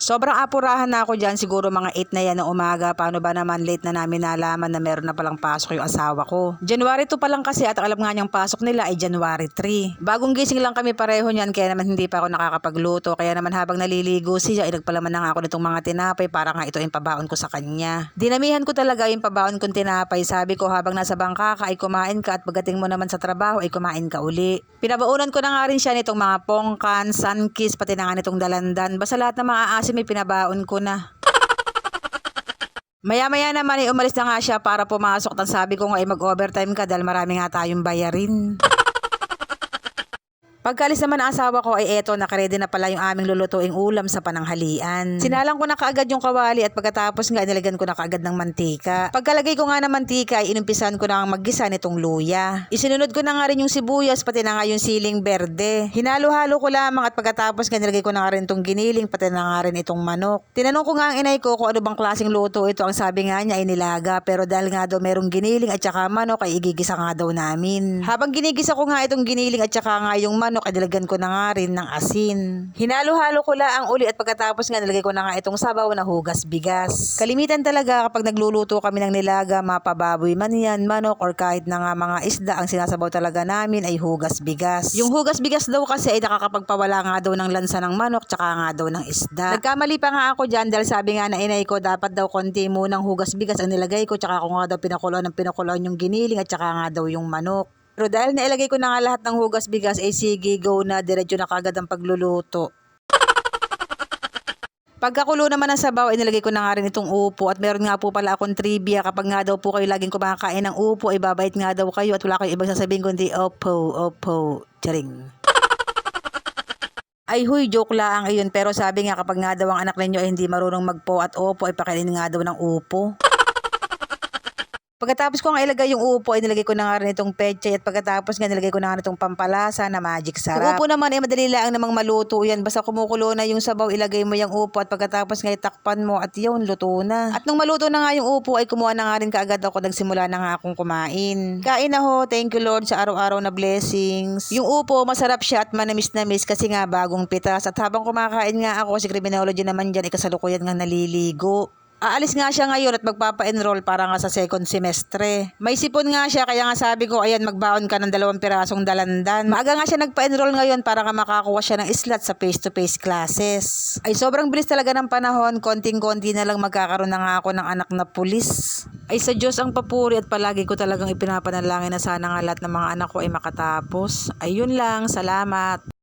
Sobrang apurahan na ako dyan, siguro mga 8 na yan ng umaga. Paano ba naman late na namin nalaman na meron na palang pasok yung asawa ko. January 2 pa lang kasi at alam nga niyang pasok nila ay January 3. Bagong gising lang kami pareho niyan kaya naman hindi pa ako nakakapagluto. Kaya naman habang naliligo siya ay nagpalaman na nga ako nitong mga tinapay para nga ito yung pabaon ko sa kanya. Dinamihan ko talaga yung pabaon kong tinapay. Sabi ko habang nasa bangka ka ay kumain ka at pagdating mo naman sa trabaho ay kumain ka uli. Pinabaunan ko na nga rin siya nitong mga pongkan, sunkiss, pati na nga nitong dalandan. Basta lahat ng mga asim may pinabaon ko na. Maya-maya naman ay umalis na nga siya para pumasok. At sabi ko nga ay mag-overtime ka dahil marami nga tayong bayarin. Pagkalis naman ang asawa ko ay eto, nakaredy na pala yung aming lulutuing ulam sa pananghalian. Sinalang ko na kaagad yung kawali at pagkatapos nga nilagyan ko na kaagad ng mantika. Pagkalagay ko nga ng mantika ay inumpisan ko na maggisa nitong luya. Isinunod ko na nga rin yung sibuyas pati na nga yung siling berde. Hinalo-halo ko lamang at pagkatapos nga nilagay ko na nga rin itong giniling pati na nga rin itong manok. Tinanong ko nga ang inay ko kung ano bang klaseng luto ito. Ang sabi nga niya ay nilaga, pero dahil nga daw merong giniling at saka manok ay igigisa nga daw namin. Habang ginigisa ko nga itong giniling at saka nga yung manok ay nilagyan ko na nga rin ng asin. Hinalo-halo ko lang uli at pagkatapos nga nilagay ko na nga itong sabaw na hugas bigas. Kalimitan talaga kapag nagluluto kami ng nilaga, mapababoy man yan, manok or kahit na nga mga isda, ang sinasabaw talaga namin ay hugas bigas. Yung hugas bigas daw kasi ay nakakapagpawala nga daw ng lansa ng manok tsaka nga daw ng isda. Nagkamali pa nga ako dyan dahil sabi nga na inay ko dapat daw konti munang hugas bigas ang nilagay ko tsaka ako nga daw pinakuloan yung giniling at tsaka nga daw yung manok. Pero dahil nailagay ko na nga lahat ng hugas bigas, ay sige, go na, diretso na kagad ang pagluluto. Pagkakulo naman ng sabaw, ay nilagay ko na nga rin itong upo. At meron nga po pala akong trivia, kapag nga daw po kayo laging kumakain ng upo, ay babait nga daw kayo at wala kayong ibang sasabihin kundi opo, charing. Ay huy, joke lang iyon. Pero sabi nga kapag nga daw ang anak ninyo ay hindi marunong magpo at opo, ay pakainin nga daw ng upo. Pagkatapos ko nga ilagay yung upo, ay nilagay ko na nga rin itong pechay at pagkatapos nga nilagay ko na nga rin itong pampalasa na magic sarap. Yung upo naman ay madali lang namang maluto yan. Basta kumukulo na yung sabaw, ilagay mo yung upo at pagkatapos nga itakpan mo at yun, luto na. At nung maluto na nga yung upo ay kumuha na nga rin kaagad ako, nagsimula na nga akong kumain. Kain na ho, thank you Lord sa araw-araw na blessings. Yung upo, masarap siya at manamis-namis kasi nga bagong pitas. At habang kumakain nga ako, si criminology naman dyan, ikasalukuyan nga naliligo. Aalis nga siya ngayon at magpapa-enroll para nga sa second semestre. May sipon nga siya kaya nga sabi ko ayan magbaon ka ng 2 pirasong dalandan. Maaga nga siya nagpa-enroll ngayon para nga makakuha siya ng slot sa face-to-face classes. Ay sobrang bilis talaga ng panahon, konting-konti na lang magkakaroon na nga ako ng anak na pulis. Ay sa Diyos ang papuri at palagi ko talagang ipinapanalangin na sana nga lahat ng mga anak ko ay makatapos. Ayun lang, salamat.